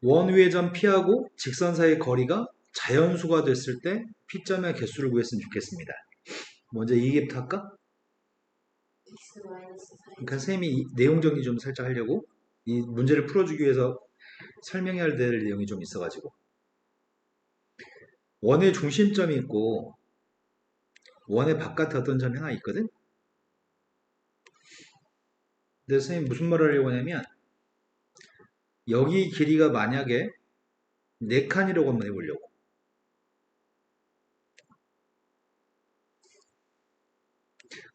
원 위의 점 P하고 직선 사이의 거리가 자연수가 됐을 때 P점의 개수를 구했으면 좋겠습니다. 먼저 이기부터 할까? x 마이너스 4의 그러니까 선생님이 내용 정리 좀 살짝 하려고 이 문제를 풀어주기 위해서 설명해야 될 내용이 좀 있어가지고 원의 중심점이 있고 원의 바깥에 어떤 점이 하나 있거든? 근데 선생님 무슨 말을 하려고 하냐면 여기 길이가 만약에 4칸이라고 한번 해보려고.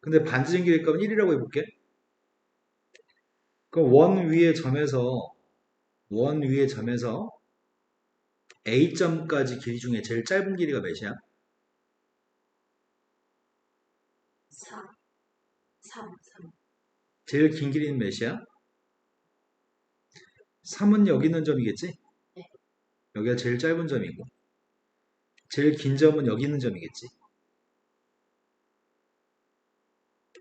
근데 반지름 길이 값은 1이라고 해볼게. 그럼 원 위의 점에서 A점까지 길이 중에 제일 짧은 길이가 몇이야? 4, 3, 3. 제일 긴 길이는 몇이야? 3은 여기 있는 점이겠지? 네. 여기가 제일 짧은 점이고 제일 긴 점은 여기 있는 점이겠지?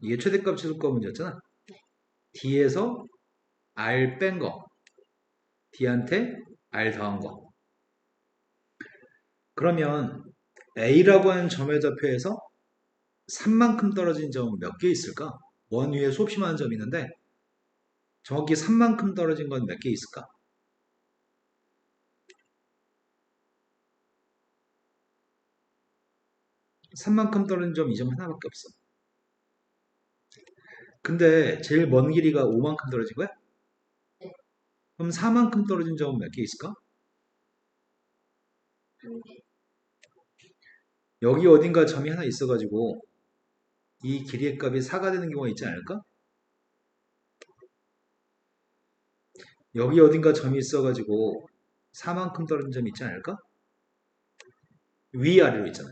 이게 최대값 최소값 문제였잖아. 네. D에서 R 뺀 거, D한테 R 더한 거. 그러면 A라고 하는 점의 좌표에서 3만큼 떨어진 점은 몇 개 있을까? 원 위에 수없이 많은 점이 있는데 정확히 3만큼 떨어진 건 몇 개 있을까? 3만큼 떨어진 점 이 점 하나밖에 없어. 근데 제일 먼 길이가 5만큼 떨어진 거야? 네. 그럼 4만큼 떨어진 점은 몇 개 있을까? 1개. 여기 어딘가 점이 하나 있어가지고 이 길이의 값이 4가 되는 경우가 있지 않을까? 여기 어딘가 점이 있어가지고 4만큼 떨어진 점이 있지 않을까? 위아래로 있잖아.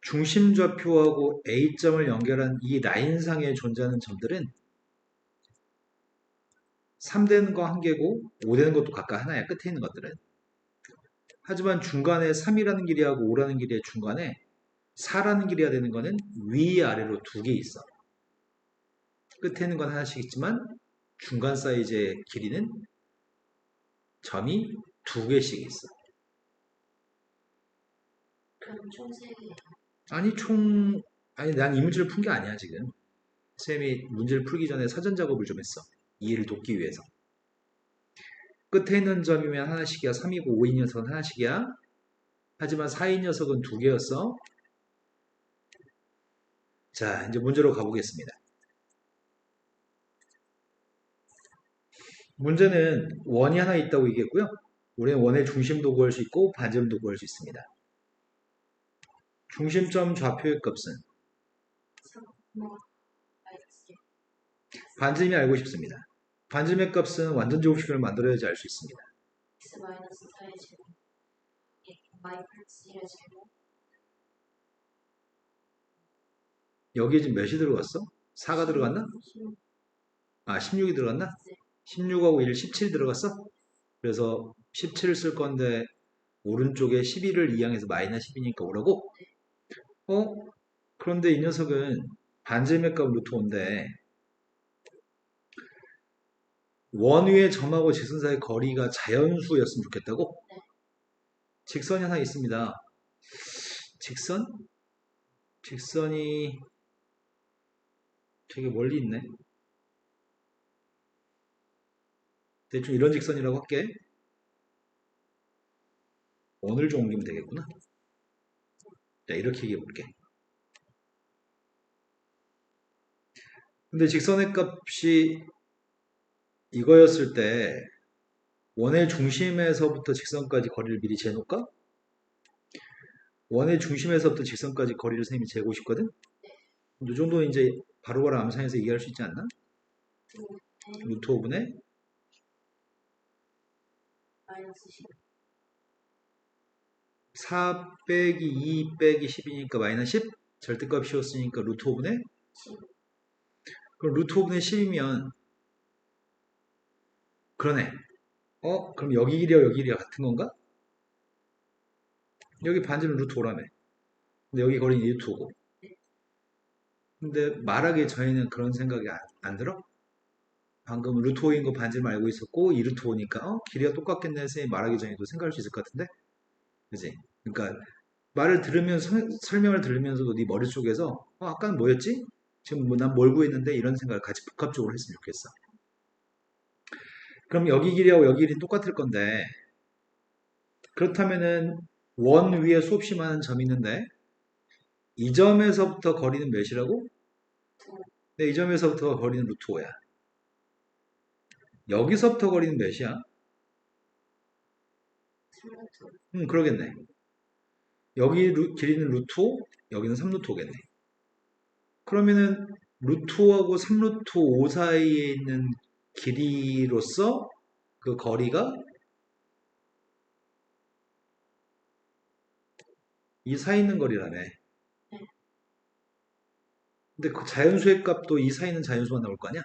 중심 좌표하고 A점을 연결한 이 라인상에 존재하는 점들은 3 되는 거 한 개고 5 되는 것도 각각 하나야. 끝에 있는 것들은. 하지만 중간에 3이라는 길이하고 5라는 길이의 중간에 4라는 길이가 되는 거는 위아래로 2개 있어. 끝에 있는 건 하나씩 있지만 중간 사이즈의 길이는 점이 2개씩 있어. 그럼 총 3개예요. 아니 난 이 문제를 푼 게 아니야 지금. 쌤이 문제를 풀기 전에 사전 작업을 좀 했어. 이해를 돕기 위해서. 끝에 있는 점이면 하나씩이야. 3이고 5인 녀석은 하나씩이야. 하지만 4인 녀석은 2개였어. 자, 이제 문제로 가보겠습니다. 문제는 원이 하나 있다고 얘기했고요. 우리는 원의 중심도 구할 수 있고 반지름도 구할 수 있습니다. 중심점 좌표의 값은 3, 마이너스 1. 반지름이 알고 싶습니다. 반지름의 값은 완전 제곱식을 만들어야지 알 수 있습니다. x 마이너스 4의 제곱. 마이너스 1의 제곱. 여기에 지금 몇이 들어갔어? 4가 들어갔나? 16. 아, 16이 들어갔나? 네. 16하고 1, 17 들어갔어? 그래서 17을 쓸 건데 오른쪽에 11을 이항해서 마이너스 10이니까 오라고? 그런데 이 녀석은 반지름의 값 루트 5인데 원 위의 점하고 직선 사이의 거리가 자연수였으면 좋겠다고? 네. 직선이 하나 있습니다. 직선? 직선이 되게 멀리 있네. 대충 이런 직선이라고 할게. 원을 좀 옮기면 되겠구나. 자, 이렇게 얘기해 볼게. 근데 직선의 값이 이거였을 때 원의 중심에서부터 직선까지 거리를 미리 재놓을까? 원의 중심에서부터 직선까지 거리를 선생님이 재고 싶거든? 이 정도 이제 바로바로 암산해서 얘기할 수 있지 않나? 루트 5분의 마이너스 10. 4 빼기 2 빼기 10이니까 마이너스 10? 절대값 씌웠으니까 루트 5분의 10. 그럼 루트 5분의 10이면 그러네. 그럼 여기 길이와 여기 길이가 같은 건가? 여기 반지름 루트 5라며. 근데 여기 거리는 루트 5고. 근데 말하기에 저희는 그런 생각이 안 들어? 방금 루트 5인 거 반지름 알고 있었고 2루트 5니까 길이가 똑같겠네 선생님이 말하기 전에도 생각할 수 있을 것 같은데 그지? 그러니까 말을 들으면서 설명을 들으면서도 네 머릿속에서 아까는 뭐였지? 지금 뭐 난 뭘 구했는데 이런 생각을 같이 복합적으로 했으면 좋겠어. 그럼 여기 길이하고 여기 길이는 똑같을 건데 그렇다면은 원 위에 수없이 많은 점이 있는데 이 점에서부터 거리는 몇이라고? 네, 이 점에서부터 거리는 루트 5야. 여기서부터 거리는 몇이야? 3루트 그러겠네. 여기 길이는 루트 5, 여기는 3루트 5겠네. 그러면은 루트 5하고 3루트 5 사이에 있는 길이로서 그 거리가 이 사이에 있는 거리라며. 근데 그 자연수의 값도 이 사이에 있는 자연수가 나올 거 아니야?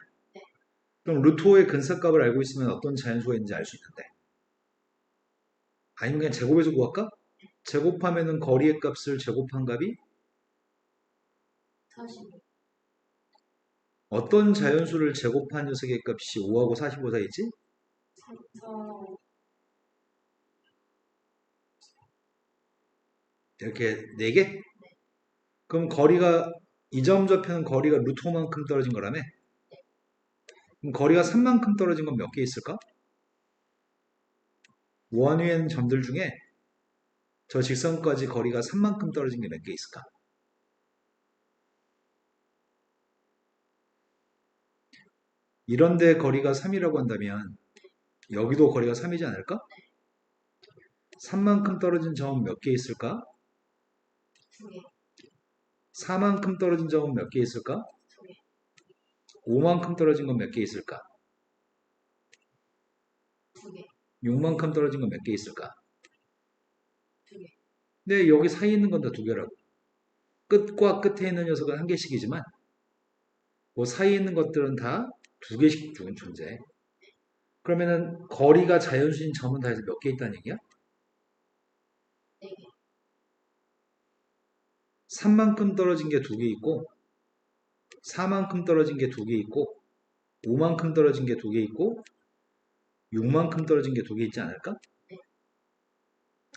그럼 루트 5의 근사값을 알고 있으면 어떤 자연수가 있는지 알 수 있는데. 아니면 그냥 제곱해서 구할까? 제곱하면은 거리의 값을 제곱한 값이 45 어떤 자연수를 제곱한 녀석의 값이 5하고 45 사이지? 3 4 이렇게 4개? 그럼 거리가 이 점 좌표는 거리가 루트 5만큼 떨어진 거라며? 그럼 거리가 3만큼 떨어진 건 몇 개 있을까? 원 위에 있는 점들 중에 저 직선까지 거리가 3만큼 떨어진 게 몇 개 있을까? 이런데 거리가 3이라고 한다면 여기도 거리가 3이지 않을까? 3만큼 떨어진 점은 몇 개 있을까? 2개 4만큼 떨어진 점은 몇 개 있을까? 2개 5만큼 떨어진 건 몇 개 있을까? 2개 6만큼 떨어진 건 몇 개 있을까? 2개 근데 여기 사이에 있는 건 다 두 개라고. 끝과 끝에 있는 녀석은 한 개씩이지만 그 사이에 있는 것들은 다 두 개씩 주는 존재. 그러면은 거리가 자연수인 점은 다 해서 몇 개 있다는 얘기야? 4개 3만큼 떨어진 게 두 개 있고 4만큼 떨어진 게 두 개 있고 5만큼 떨어진 게 두 개 있고 6만큼 떨어진 게 두 개 있지 않을까?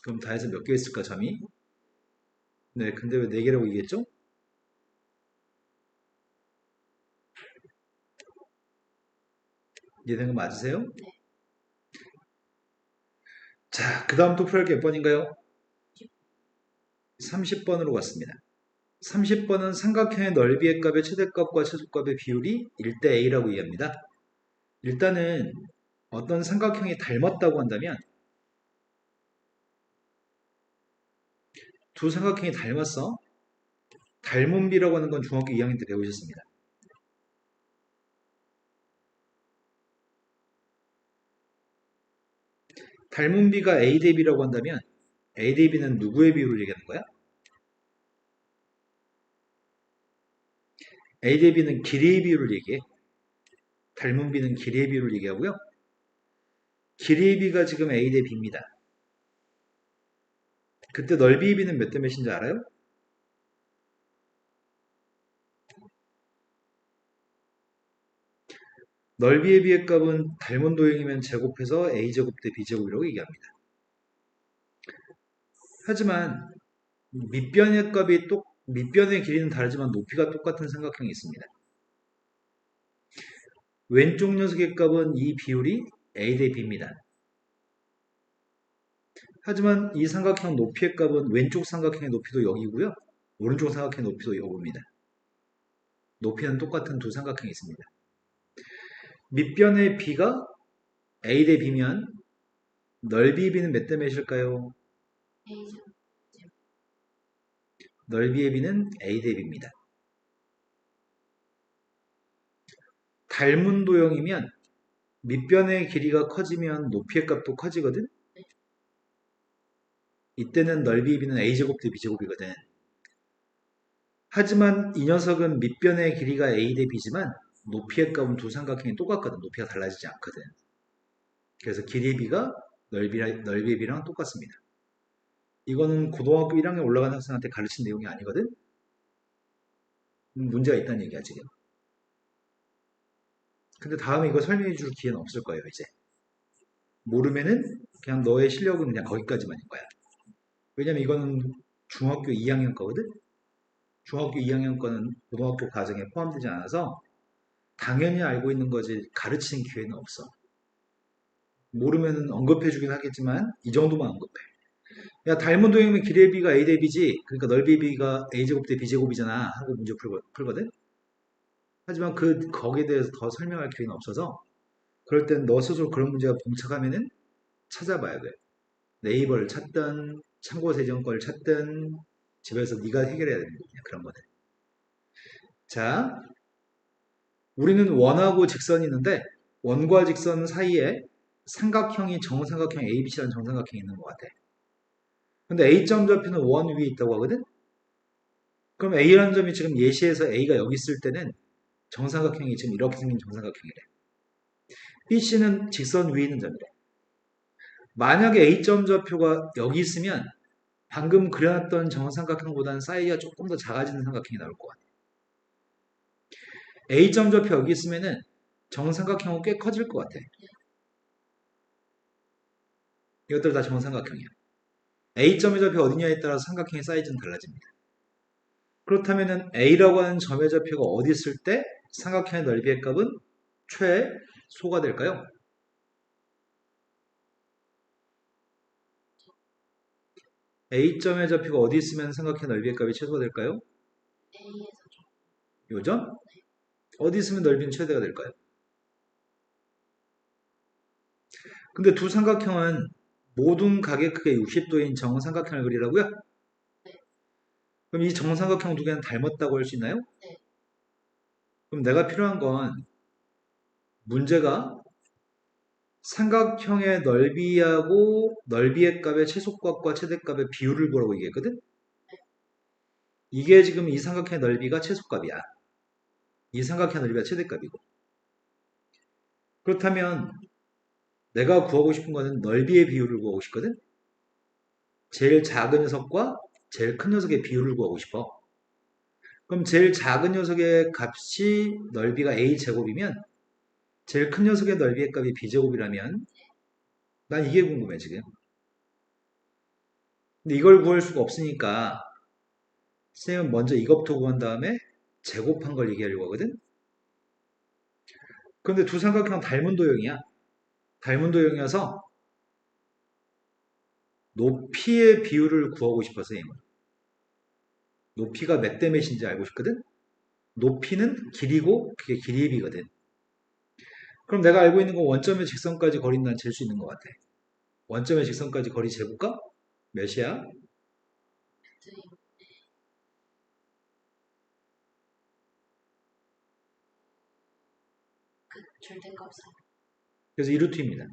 그럼 다 해서 몇 개 있을까 점이? 네, 근데 왜 네 개라고 얘기했죠? 이해되는 거 맞으세요? 자, 그 다음 또 풀할 게 몇 번인가요? 30번으로 갔습니다. 30번은 삼각형의 넓이의 값의 최대값과 최소값의 비율이 1대 A라고 이해합니다. 일단은 어떤 삼각형이 닮았다고 한다면 두 삼각형이 닮았어. 닮은 비라고 하는 건 중학교 2학년 때 배우셨습니다. 닮은 비가 A 대 B라고 한다면 A 대 B는 누구의 비율을 얘기하는 거야? A 대 B는 길이의 비율을 얘기해. 닮은 비는 길이의 비율을 얘기하고요. 길이의 비가 지금 A 대 B입니다. 그때 넓이의 비는 몇 대 몇인지 알아요? 넓이의 비의 값은 닮은 도형이면 제곱해서 A제곱 대 B제곱이라고 얘기합니다. 하지만 밑변의 값이 밑변의 길이는 다르지만 높이가 똑같은 삼각형이 있습니다. 왼쪽 녀석의 값은 이 비율이 A 대 B입니다. 하지만 이 삼각형 높이의 값은 왼쪽 삼각형의 높이도 여기고요. 오른쪽 삼각형의 높이도 여기입니다. 높이는 똑같은 두 삼각형이 있습니다. 밑변의 B가 A 대 B면 넓이의 B는 몇 대 몇일까요? A죠 넓이의 B는 A 대 B입니다. 닮은 도형이면 밑변의 길이가 커지면 높이의 값도 커지거든? 이때는 넓이의 B는 A제곱 대 B제곱이거든. 하지만 이 녀석은 밑변의 길이가 A 대 B지만 높이의 값은 두 삼각형이 똑같거든. 높이가 달라지지 않거든. 그래서 길이의 B가 넓이의 B랑 똑같습니다. 이거는 고등학교 1학년 올라간 학생한테 가르친 내용이 아니거든? 문제가 있다는 얘기야, 지금. 근데 다음에 이거 설명해 줄 기회는 없을 거예요, 이제. 모르면은 그냥 너의 실력은 그냥 거기까지만인 거야. 왜냐면 이거는 중학교 2학년 거거든? 중학교 2학년 거는 고등학교 과정에 포함되지 않아서 당연히 알고 있는 거지 가르치는 기회는 없어. 모르면 언급해 주긴 하겠지만 이 정도만 언급해. 야, 닮은 도형이면 길이의 b가 a 대 b지. 그러니까 넓이의 b가 a제곱 대 b제곱이잖아. 하고 문제 풀거든. 하지만 거기에 대해서 더 설명할 기회는 없어서 그럴 땐 너 스스로 그런 문제가 봉착하면은 찾아봐야 돼. 네이버를 찾든 참고 세정 걸 찾든 집에서 네가 해결해야 되는 거냐 그런 거는. 자, 우리는 원하고 직선이 있는데 원과 직선 사이에 삼각형이 정삼각형 ABC라는 정삼각형이 있는 것 같아. 근데 A점 좌표는 원 위에 있다고 하거든? 그럼 A라는 점이 지금 예시에서 A가 여기 있을 때는 정삼각형이 지금 이렇게 생긴 정삼각형이래. BC는 직선 위에 있는 점이래. 만약에 A점 좌표가 여기 있으면 방금 그려놨던 정삼각형보다는 사이즈가 조금 더 작아지는 삼각형이 나올 것 같아. A점 좌표 여기 있으면은 정삼각형은 꽤 커질 것 같아. 이것들 다 정삼각형이야. A점의 좌표 어디냐에 따라서 삼각형의 사이즈는 달라집니다. 그렇다면은 A라고 하는 점의 좌표가 어디 있을 때 삼각형의 넓이의 값은 최소가 될까요? A점의 좌표가 어디 있으면 삼각형의 넓이의 값이 최소가 될까요? A에서 요점? 어디 있으면 넓이는 최대가 될까요? 근데 두 삼각형은 모든 각의 크기가 60도인 정삼각형을 그리라고요? 그럼 이 정삼각형 두 개는 닮았다고 할 수 있나요? 네. 그럼 내가 필요한 건 문제가 삼각형의 넓이하고 넓이의 값의 최소값과 최대값의 비율을 구하라고 얘기했거든? 이게 지금 이 삼각형의 넓이가 최소값이야. 이 삼각형의 넓이가 최대값이고. 그렇다면 내가 구하고 싶은 거는 넓이의 비율을 구하고 싶거든? 제일 작은 녀석과 제일 큰 녀석의 비율을 구하고 싶어. 그럼 제일 작은 녀석의 값이 넓이가 a제곱이면 제일 큰 녀석의 넓이의 값이 b제곱이라면 난 이게 궁금해 지금. 근데 이걸 구할 수가 없으니까 선생님은 먼저 이것부터 구한 다음에 제곱한 걸 얘기하려고 하거든? 그런데 두 삼각형 닮은 도형이야. 닮은 도형이어서 높이의 비율을 구하고 싶어 선생님은. 높이가 몇 대 몇인지 알고 싶거든? 높이는 길이고 그게 길이의 비거든. 그럼 내가 알고 있는 건 원점의 직선까지 거리는 난 잴 수 있는 것 같아. 원점의 직선까지 거리 재볼까? 몇이야? 그 절대값 4. 그래서 2루트입니다.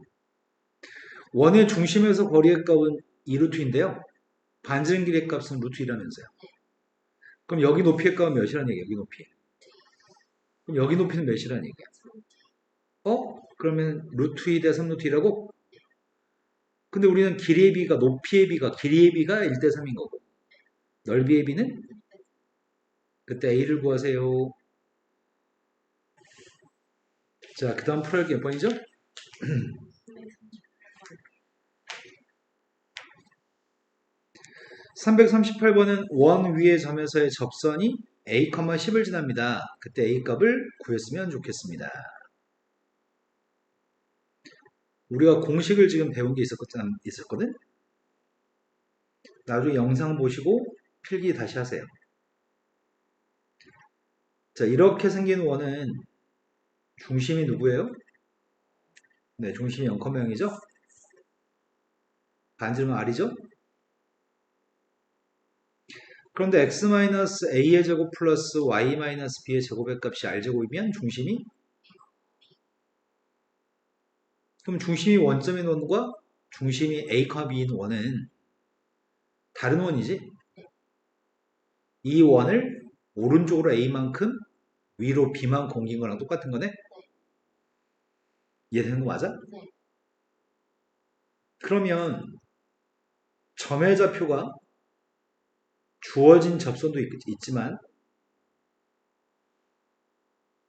원의 중심에서 거리의 값은 2루트인데요. 반지름 길이의 값은 루트 2라면서요. 그럼 여기 높이의 값은 몇이라는 얘기야? 여기 높이. 그럼 여기 높이는 몇이라는 얘기야? 그러면 루트 2 대 3루트 2라고? 근데 우리는 길이의 비가 높이의 비가 길이의 비가 1대 3인 거고 넓이의 비는 그때 A를 구하세요. 자, 그 다음 풀어야 몇 번이죠? 338번은 원 위의 점에서의 접선이 A, 10을 지납니다. 그때 A 값을 구했으면 좋겠습니다. 우리가 공식을 지금 배운 게 있었거든? 나중에 영상 보시고 필기 다시 하세요. 자, 이렇게 생긴 원은 중심이 누구예요? 네, 중심이 0,0이죠? 반지름은 R이죠? 그런데 x-a의 제곱 플러스 y-b의 제곱의 값이 r제곱이면 중심이? 그럼 중심이 원점인 원과 중심이 a, b인 원은 다른 원이지? 이 원을 오른쪽으로 a만큼 위로 b만 옮긴 거랑 똑같은 거네? 이해되는 거 맞아? 네. 그러면 점의 좌표가 주어진 접선도 있지만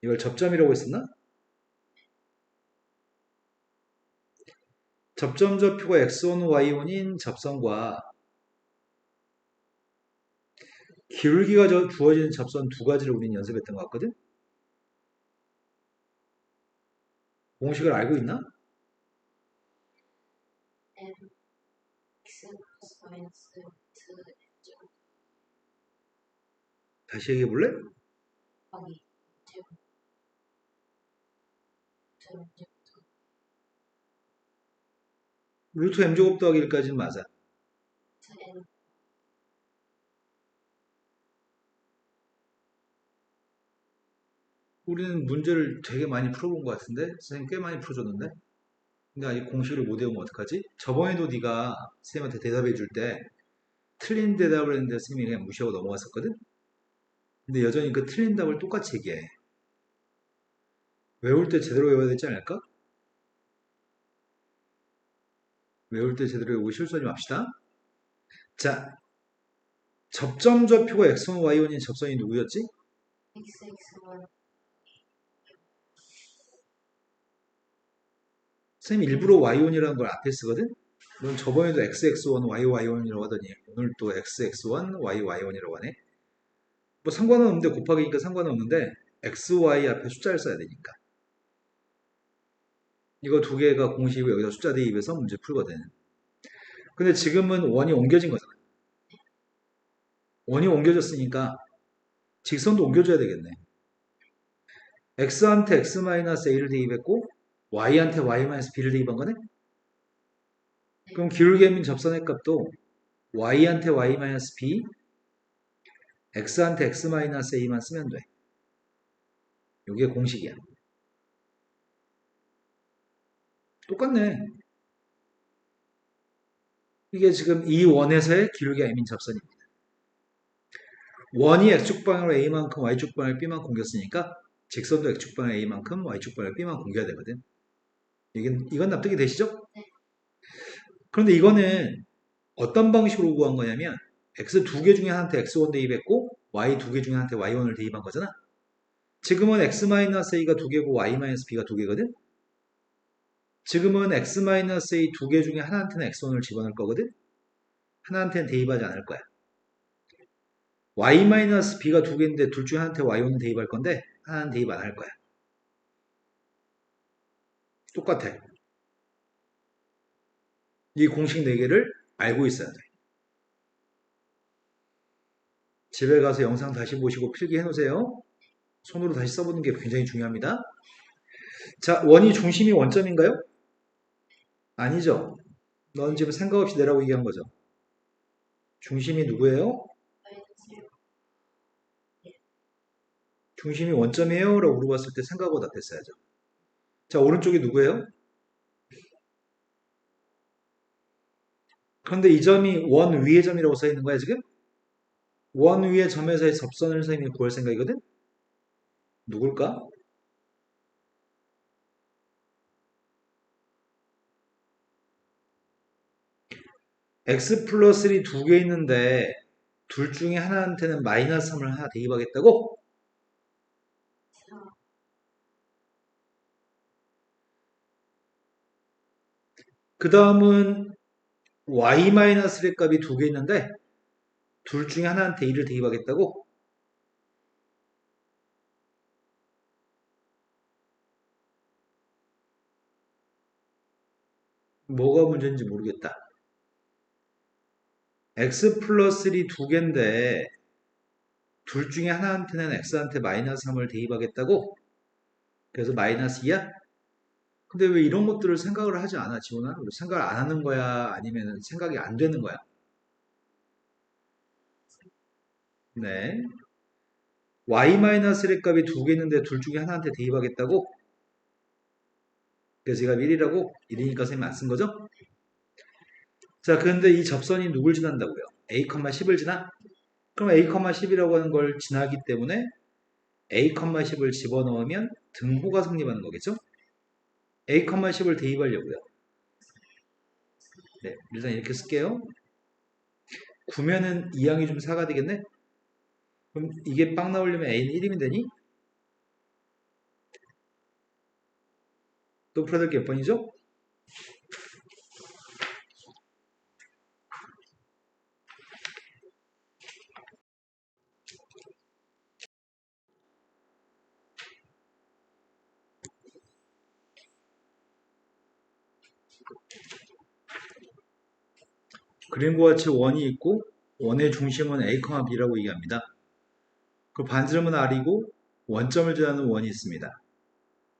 이걸 접점이라고 했었나? 접점좌표가 x1, y1인 접선과 기울기가 주어지는 접선 두 가지를 우리는 연습했던 것 같거든? 공식을 알고 있나? x 플러스 마이너스 제곱 다시 얘기해 볼래? 더하기 제곱 제곱 제곱 루트 m제곱 더하기 1까지는 맞아. n 우리는 문제를 되게 많이 풀어본 것 같은데? 선생님 꽤 많이 풀어줬는데? 근데 아직 공식을 못 외우면 어떡하지? 저번에도 네가 선생님한테 대답해 줄 때 틀린 대답을 했는데 선생님이 그냥 무시하고 넘어갔었거든? 근데 여전히 그 틀린 답을 똑같이 얘기해. 외울 때 제대로 외워야 되지 않을까? 외울 때 제대로 외우고 실수하지 맙시다. 자, 접점좌표가 x1, y1인 접선이 누구였지? x x1 선생님 일부러 y1이라는 걸 앞에 쓰거든? 넌 저번에도 xx1, yy1이라고 하더니 오늘 또 xx1, yy1이라고 하네? 뭐 상관은 없는데 곱하기니까 상관은 없는데 xy 앞에 숫자를 써야 되니까. 이거 두 개가 공식이고 여기다 숫자 대입해서 문제 풀거든. 근데 지금은 원이 옮겨진 거잖아. 원이 옮겨졌으니까 직선도 옮겨줘야 되겠네. x한테 x-a를 대입했고 y한테 y-b를 대입한 거네? 그럼 기울기 민 접선의 값도 y한테 y-b, x한테 x-a만 쓰면 돼. 이게 공식이야. 똑같네. 이게 지금 이 원에서의 기울기 m인 접선입니다. 원이 x축 방향으로 a만큼 y축 방향 b만큼 옮겼으니까 직선도 x축 방향 a만큼 y축 방향 b만큼 옮겨야 되거든. 이건 납득이 되시죠? 네. 그런데 이거는 어떤 방식으로 구한 거냐면 x 두 개 중에 하나한테 x1 대입했고 y 두 개 중에 하나한테 y1을 대입한 거잖아. 지금은 x-a가 두 개고 y-b가 두 개거든. 지금은 x-a 두 개 중에 하나한테는 x1을 집어넣을 거거든. 하나한테는 대입하지 않을 거야. y-b가 두 개인데 둘 중에 하나한테 y1을 대입할 건데 하나는 대입 안 할 거야. 똑같아. 이 공식 4개를 알고 있어야 돼. 집에 가서 영상 다시 보시고 필기해 놓으세요. 손으로 다시 써보는 게 굉장히 중요합니다. 자, 원이 중심이 원점인가요? 아니죠. 넌 지금 생각 없이 내라고 얘기한 거죠. 중심이 누구예요? 마이너스 중심이 원점이에요? 라고 물어봤을 때 생각하고 답했어야죠. 자, 오른쪽이 누구예요? 그런데 이 점이 원 위의 점이라고 써 있는 거야, 지금? 원 위의 점에서의 접선을 선생님이 구할 생각이거든? 누굴까? x 플러스 1이 두 개 있는데 둘 중에 하나한테는 마이너스 3을 하나 대입하겠다고? 그 다음은 y-1의 값이 두 개 있는데 둘 중에 하나한테 1을 대입하겠다고? 뭐가 문제인지 모르겠다. x 플러스 1이 두 개인데 둘 중에 하나한테는 x한테 마이너스 3을 대입하겠다고? 그래서 마이너스 2야? 근데 왜 이런 것들을 생각을 하지 않아, 지원아? 생각을 안 하는 거야? 아니면 생각이 안 되는 거야? 네. y-1의 값이 두 개 있는데 둘 중에 하나한테 대입하겠다고? 그래서 얘가 1이라고? 1이니까 선생님 안 쓴 거죠? 자, 그런데 이 접선이 누굴 지난다고요? a, 10을 지나? 그럼 a, 10이라고 하는 걸 지나기 때문에 a, 10을 집어넣으면 등호가 성립하는 거겠죠? a, 10을 대입하려고요. 네, 일단 이렇게 쓸게요. 9면은 2항이 좀 4가 되겠네? 그럼 이게 빵 나오려면 a는 1이면 되니? 또 풀어야 될 게 몇 번이죠? 그림과 같이 원이 있고 원의 중심은 A, B라고 얘기합니다. 그 반지름은 R이고 원점을 지나는 원이 있습니다.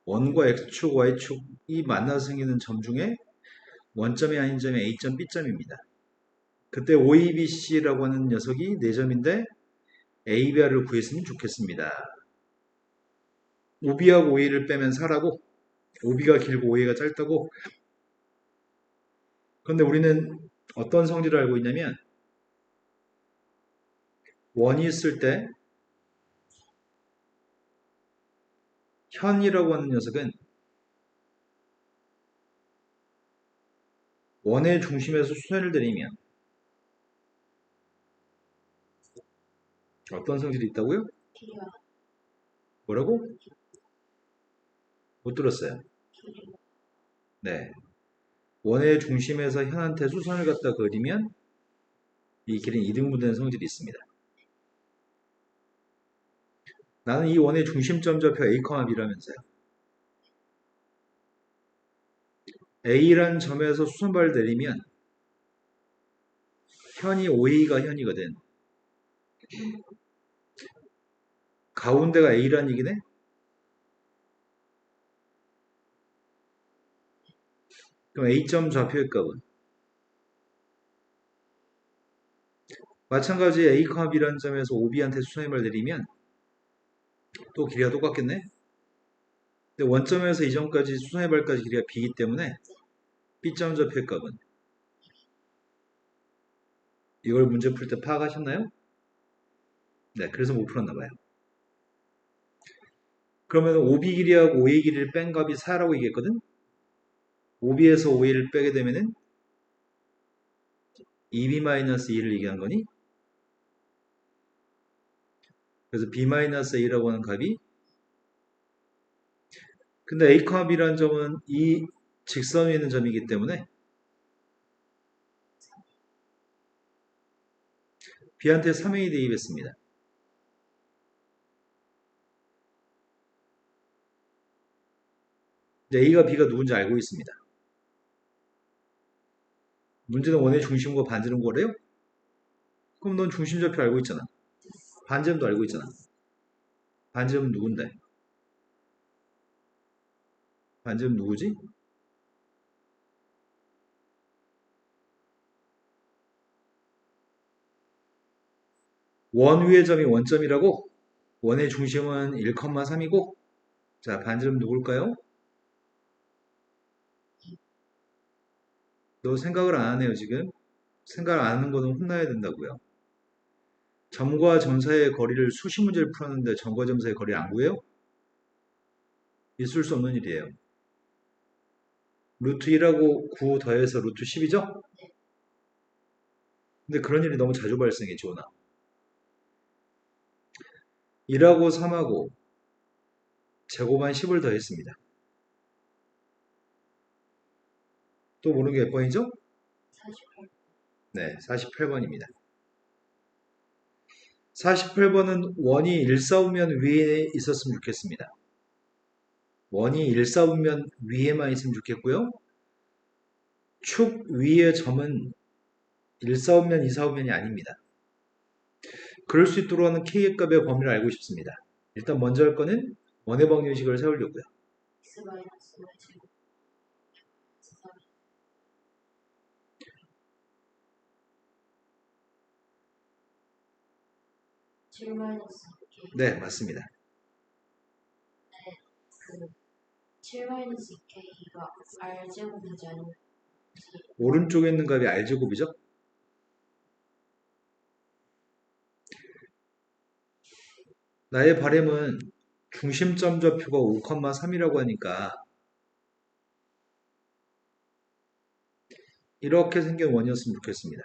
원과 X축, Y축이 만나서 생기는 점 중에 원점이 아닌 점이 A점, B점입니다. 그때 OABC라고 하는 녀석이 4점인데 ABR을 구했으면 좋겠습니다. OB하고 OA를 빼면 4라고 OB가 길고 OA가 짧다고. 그런데 우리는 어떤 성질을 알고 있냐면 원이 있을 때 현이라고 하는 녀석은 원의 중심에서 수선을 내리면 어떤 성질이 있다고요? 길이와 뭐라고? 못 들었어요. 길이. 네. 원의 중심에서 현한테 수선을 갖다 그리면 이 길은 이등분되는 성질이 있습니다. 나는 이 원의 중심점 좌표 A, B라면서요. A라는 점에서 수선발을 내리면 현이 OA가 현이거든. 가운데가 A라는 얘기네? 그럼 A점 좌표의 값은? 마찬가지 A, B라는 점에서 OB한테 수선발 내리면 또 길이가 똑같겠네? 근데 원점에서 이 점까지 수선발까지 길이가 B이기 때문에 B점 좌표의 값은? 이걸 문제 풀 때 파악하셨나요? 네, 그래서 못 풀었나 봐요. 그러면 OB 길이하고 OA 길이를 뺀 값이 4라고 얘기했거든? OB에서 OA를 빼게 되면은 2B-2를 얘기한 거니? 그래서 B-A라고 하는 값이 근데 A, B라는 점은 이 직선 위에 있는 점이기 때문에 B한테 3A 대입했습니다. 이제 A가 B가 누군지 알고 있습니다. 문제는 원의 중심과 반지름 거래요? 그럼 넌 중심 좌표 알고 있잖아. 반지름도 알고 있잖아. 반지름은 누군데? 반지름 누구지? 원 위의 점이 원점이라고? 원의 중심은 1,3이고 자, 반지름 누굴까요? 너 생각을 안 하네요, 지금. 생각 안 하는 거는 혼나야 된다고요. 점과 점 사이의 거리를 수십 문제를 풀었는데 점과 점 사이의 거리를 안 구해요? 있을 수 없는 일이에요. 루트 1하고 9 더해서 루트 10이죠? 근데 그런 일이 너무 자주 발생해, 지원아. 1하고 3하고 제곱한 10을 더했습니다. 또 모르는 게 몇 번이죠? 48. 네, 48번입니다. 48번은 원이 일사분면 위에 있었으면 좋겠습니다. 원이 일사분면 위에만 있으면 좋겠고요. 축 위의 점은 일사분면, 이사분면이 아닙니다. 그럴 수 있도록 하는 k의 값의 범위를 알고 싶습니다. 일단 먼저 할 거는 원의 방정식을 세우려고요. X 마이너스 Y 제곱. 7 마이너스 K. 네, 맞습니다. 그 7 마이너스 K가 R 제곱이지 아니면 오른쪽에 있는 값이 R제곱이죠? 나의 바램은 중심점 좌표가 5,3이라고 하니까 이렇게 생긴 원이었으면 좋겠습니다.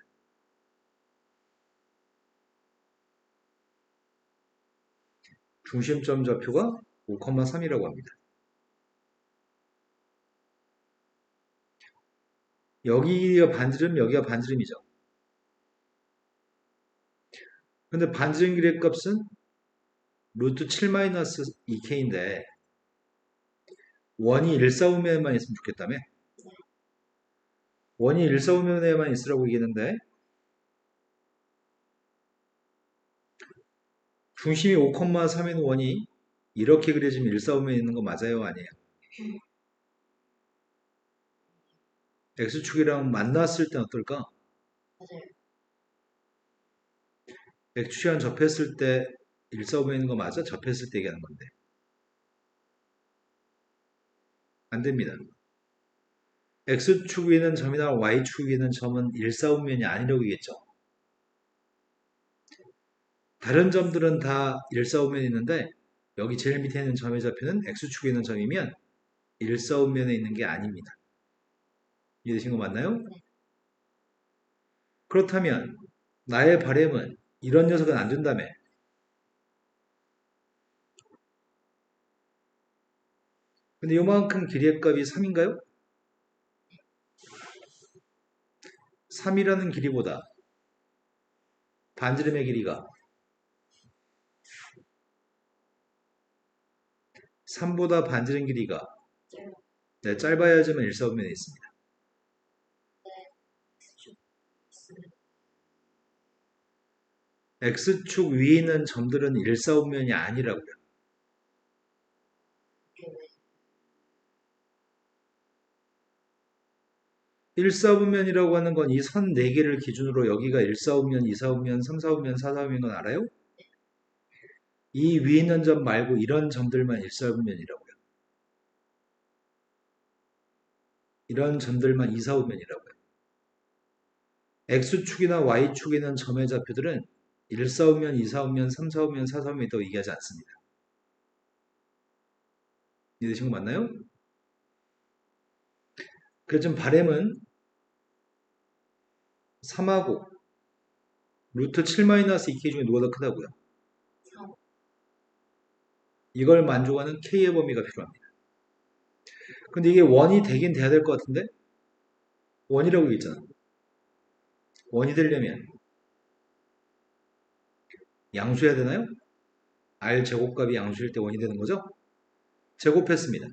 중심점 좌표가 5,3이라고 합니다. 여기가 반지름, 여기가 반지름이죠. 근데 반지름 길이의 값은 루트 7-2k인데 원이 일사분면만 있으면 좋겠다며? 원이 일사분면에만 있으라고 얘기했는데 중심이 5,3인 원이 이렇게 그려지면 일사분면에 있는 거 맞아요? 아니에요? X축이랑 만났을 땐 어떨까? 맞아요. X축이랑 접했을 때 일사분면에 있는 거 맞아? 접했을 때 얘기하는 건데. 안 됩니다. X축 위에 있는 점이나 Y축 위에 있는 점은 일사분면이 아니라고 얘기했죠. 다른 점들은 다 일사분면이 있는데 여기 제일 밑에 있는 점의 좌표는 X축에 있는 점이면 일사분면에 있는 게 아닙니다. 이해되신 거 맞나요? 그렇다면 나의 바램은 이런 녀석은 안 된다며. 근데 요만큼 길이의 값이 3인가요? 3이라는 길이보다 반지름의 길이가 3보다 반지름 길이가 짧아요. 네, 짧아야지만 일사분면에 있습니다. X축 있으면 X축 위에 있는 점들은 일사분면이 아니라고요. 이게 왜 일사분면이라고 하는 건 이 선 4개를 기준으로 여기가 일사분면, 이사분면, 삼사분면, 사사분면 건 알아요? 이 위에 있는 점 말고 이런 점들만 일사분면이라고요. 이런 점들만 이사분면이라고요. X축이나 Y축에 있는 점의 좌표들은 일사분면, 이사분면, 삼사분면, 사사분면 있다고 얘기하지 않습니다. 이해되신 거 맞나요? 그래서 좀 바램은 3하고 루트 7-2K 중에 누가 더 크다고요? 3, 이걸 만족하는 K의 범위가 필요합니다. 근데 이게 원이 되긴 돼야 될 것 같은데? 원이라고 얘기했잖아. 원이 되려면 양수해야 되나요? R 제곱값이 양수일 때 원이 되는 거죠? 제곱했습니다.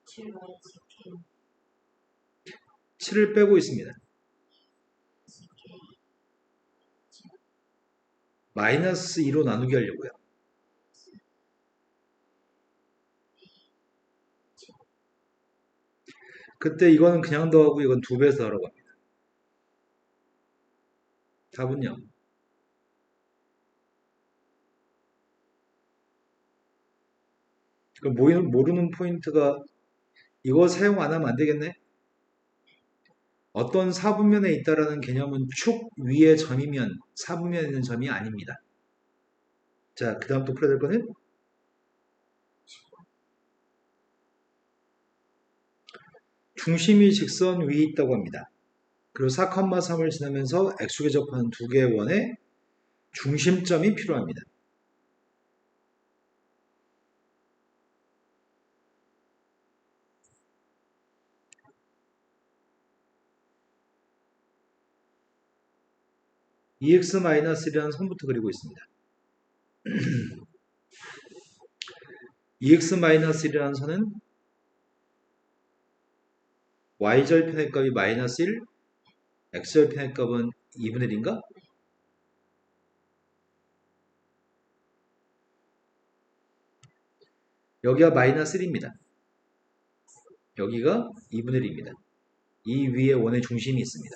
7 마이너스 K, 7을 빼고 있습니다. K, 마이너스 2로 나누기 하려고요. 그때 이거는 그냥 더하고 이건 2배에서 더하라고 합니다. 답은요. 그 모르는 포인트가 이거 사용 안 하면 안 되겠네? 어떤 사분면에 있다라는 개념은 축 위의 점이면 사분면에 있는 점이 아닙니다. 자, 그 다음 또 풀어야 될 거는 중심이 직선 위에 있다고 합니다. 그리고 4,3을 지나면서 X축에 접하는 두 개의 원의 중심점이 필요합니다. EX-1이라는 선부터 그리고 있습니다. EX-1이라는 선은 Y절편의 값이 마이너스 1, X절편의 값은 2분의 1인가? 여기가 마이너스 1입니다. 여기가 2분의 1입니다. 이 위에 원의 중심이 있습니다.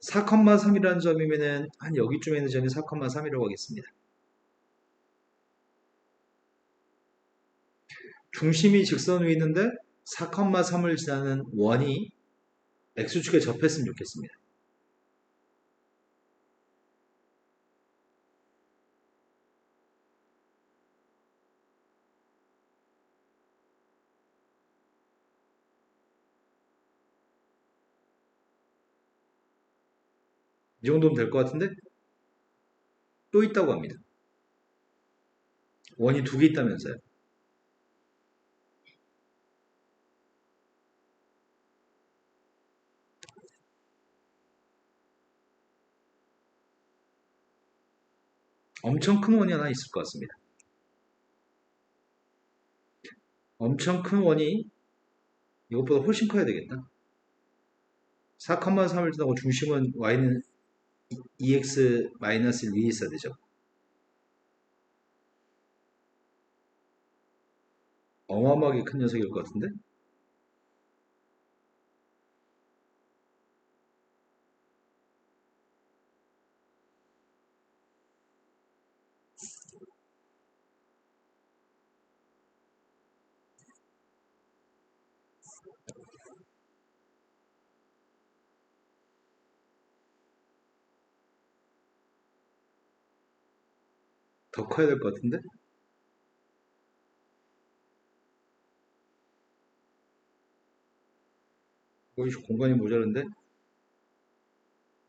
4,3이라는 점이면은 한 여기쯤에 있는 점이 4,3이라고 하겠습니다. 중심이 직선 위에 있는데 4,3을 지나는 원이 X축에 접했으면 좋겠습니다. 이 정도면 될 것 같은데 또 있다고 합니다. 원이 두 개 있다면서요. 엄청 큰 원이 하나 있을 것 같습니다. 엄청 큰 원이 이것보다 훨씬 커야 되겠다. 4,3을 지나고 중심은 y는 2x-1 위에 있어야 되죠. 어마어마하게 큰 녀석일 것 같은데? 더 커야 될 것 같은데? 거기 공간이 모자른데?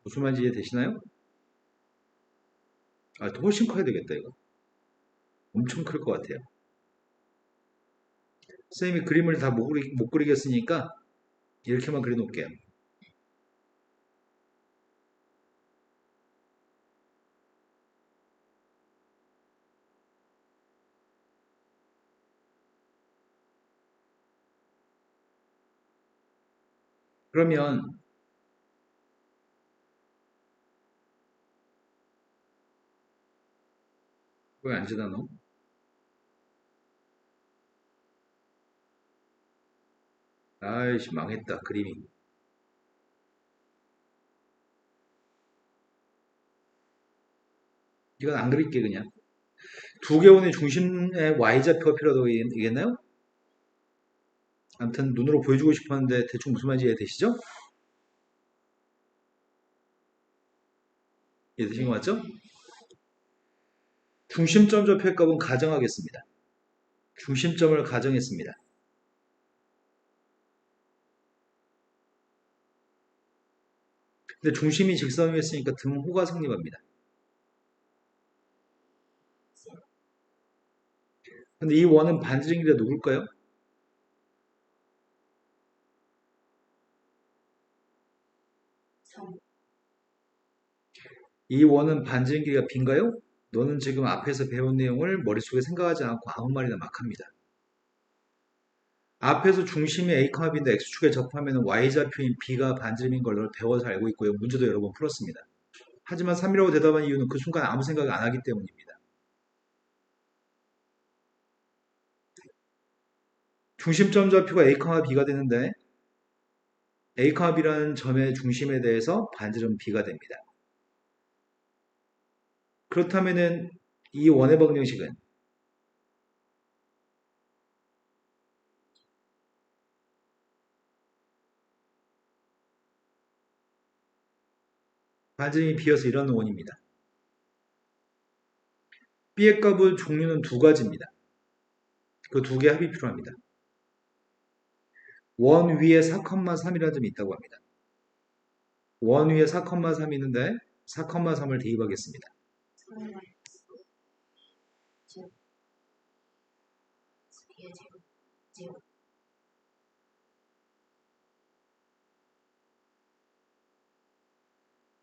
무슨 말인지 이해되시나요? 아, 더 훨씬 커야 되겠다, 이거. 엄청 클 것 같아요. 선생님이 그림을 다 못 그리겠으니까 이렇게만 그려놓을게요. 그러면 왜 안 지나 너? 아이씨 망했다 그림이. 이건 안 그릴게 그냥. 두 개원의 중심에 y좌표가 필요하다고 얘기했나요? 아무튼 눈으로 보여주고 싶었는데 대충 무슨 말인지 이해되시죠? 이해되신 거 맞죠? 중심점 좌표의 값은 가정하겠습니다. 중심점을 가정했습니다. 근데 중심이 직선을 했으니까 등호가 성립합니다. 근데 이 원은 반지름길이가 누굴까요? 이 원은 반지름길이가 B인가요? 너는 지금 앞에서 배운 내용을 머릿속에 생각하지 않고 아무 말이나 막 합니다. 앞에서 중심이 A, B인데 X축에 접하면 Y좌표인 B가 반지름인 걸로 배워서 알고 있고요. 문제도 여러 번 풀었습니다. 하지만 3이라고 대답한 이유는 그 순간 아무 생각 안 하기 때문입니다. 중심점 좌표가 A, B가 되는데 A, B라는 점의 중심에 대해서 반지름 B가 됩니다. 그렇다면은 이 원의 방정식은 반지름이 B여서 이런 원입니다. B의 값은 종류는 두 가지입니다. 그 두 개의 합이 필요합니다. 원 위에 4,3이라는 점이 있다고 합니다. 원 위에 4,3이 있는데 4,3을 대입하겠습니다.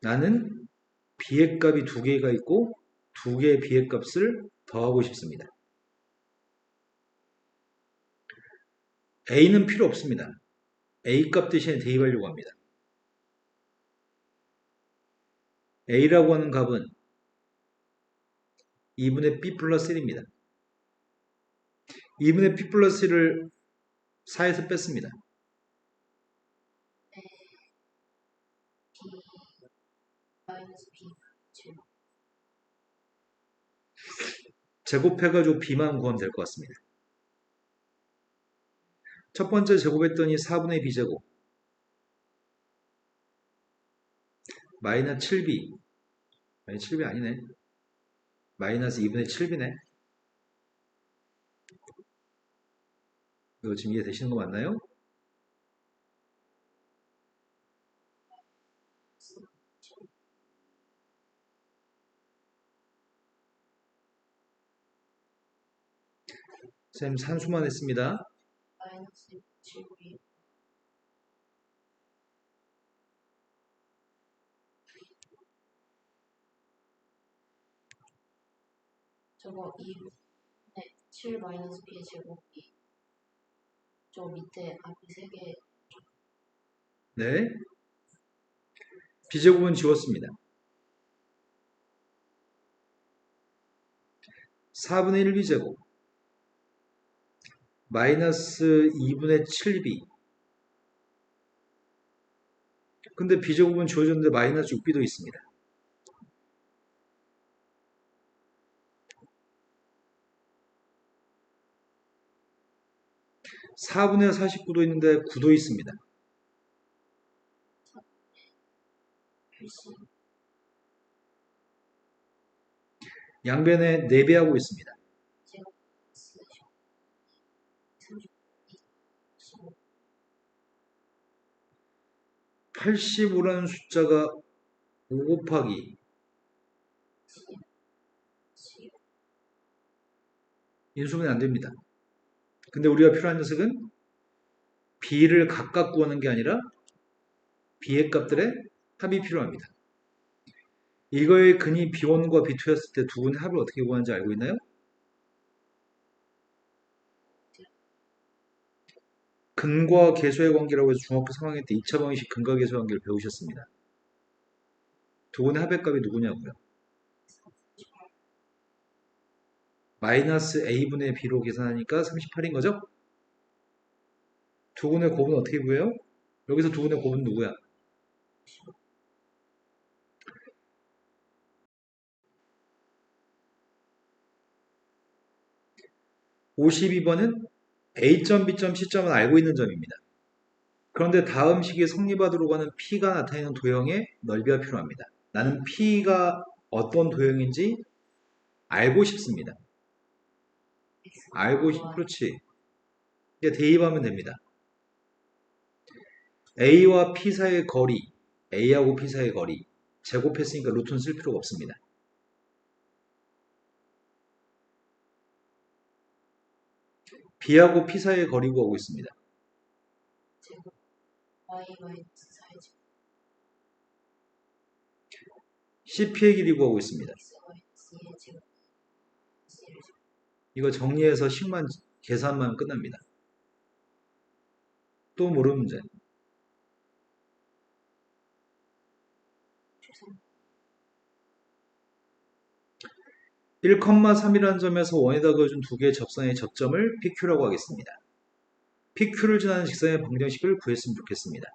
나는 B의 값이 두 개가 있고 두 개의 B의 값을 더하고 싶습니다. A는 필요 없습니다. A 값 대신에 대입하려고 합니다. A라고 하는 값은 2분의 B 플러스 1입니다. 2분의 B 플러스 1을 4에서 뺐습니다. 제곱해가지고 B만 구하면 될 것 같습니다. 첫 번째 제곱했더니 4분의 B제곱 마이너스 7B 아니 7B 아니네. 마이너스 2분의 7B네. 이거 지금 이해되시는 거 맞나요? 쌤 산수만 했습니다. 저거 2분의 7 마이너스 B의 제곱이 저 밑에 앞에 세 개. 네. B제곱은 지웠습니다. 4분의 1 B제곱 마이너스 2분의 7B. 근데 B제곱은 지워졌는데 마이너스 6B도 있습니다. 4분의 49도 있는데 9도 있습니다. 글씨. 양변에 4배하고 있습니다. 제가 쓰죠. 32, 15, 85라는 숫자가 5 곱하기 10, 인수분해 안 됩니다. 근데 우리가 필요한 녀석은 B를 각각 구하는 게 아니라 B의 값들의 합이 필요합니다. 이거의 근이 B1과 B2였을 때 두 분의 합을 어떻게 구하는지 알고 있나요? 근과 계수의 관계라고 해서 중학교 3학년 때 2차 방정식 근과 계수의 관계를 배우셨습니다. 두 분의 합의 값이 누구냐고요? 마이너스 A분의 B로 계산하니까 38인 거죠? 두 분의 곱은 어떻게 구해요? 여기서 두 분의 곱은 누구야? 52번은 A점, B점, C점은 알고 있는 점입니다. 그런데 다음 식이 성립하도록 하는 P가 나타내는 도형의 넓이가 필요합니다. 나는 P가 어떤 도형인지 알고 싶습니다. 그렇지. 이제 대입하면 됩니다. A와 P 사이의 거리, A하고 P 사이의 거리, 제곱했으니까 루트는 쓸 필요가 없습니다. B하고 P 사이의 거리 구하고 있습니다. 제곱, y 마이너스 4의 CP의 길이 구하고 있습니다. x 마이너스 2의 제곱, C의 제곱. 이거 정리해서 식만 계산만 끝납니다. 또 모르는 문제. 1,3이라는 점에서 원에다 그어준 두 개의 접선의 접점을 PQ라고 하겠습니다. PQ를 지나는 직선의 방정식을 구했으면 좋겠습니다.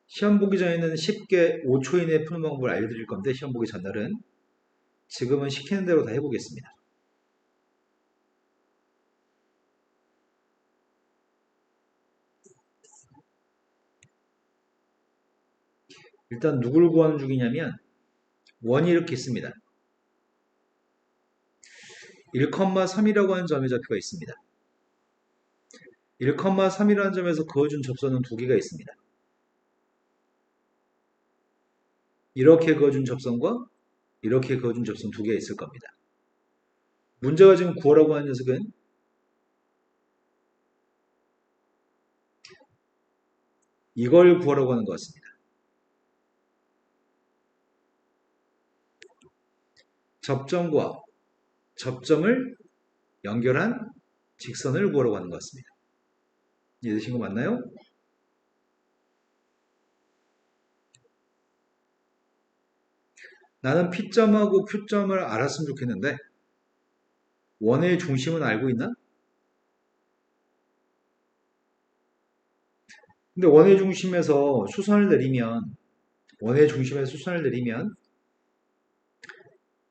시험 보기 전에는 쉽게 5초 이내에 푸는 방법을 알려드릴 건데 시험 보기 전날은 지금은 시키는 대로 다 해보겠습니다. 일단 누굴 구하는 중이냐면 원이 이렇게 있습니다. 1,3이라고 하는 점의 좌표가 있습니다. 1,3이라는 점에서 그어준 접선은 두 개가 있습니다. 이렇게 그어준 접선과 이렇게 그어준 접선 두 개가 있을 겁니다. 문제가 지금 구하라고 하는 녀석은 이걸 구하라고 하는 것 같습니다. 접점과 접점을 연결한 직선을 구하라고 하는 것 같습니다. 이해되신 거 맞나요? 나는 P점하고 Q점을 알았으면 좋겠는데 원의 중심은 알고 있나? 근데 원의 중심에서 수선을 내리면 원의 중심에서 수선을 내리면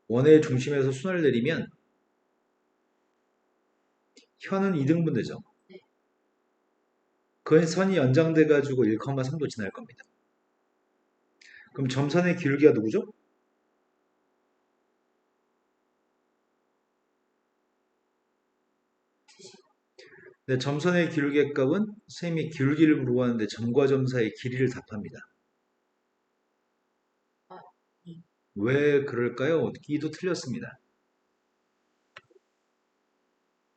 원의 중심에서 수선을 내리면 현은 2등분 되죠. 그 선이 연장돼 가지고 1,3도 지날 겁니다. 그럼 점선의 기울기가 누구죠? 네, 점선의 기울기의 값은 선생님이 기울기를 물어봤는데 점과 점 사이의 길이를 답합니다. 왜 그럴까요? 이도 틀렸습니다.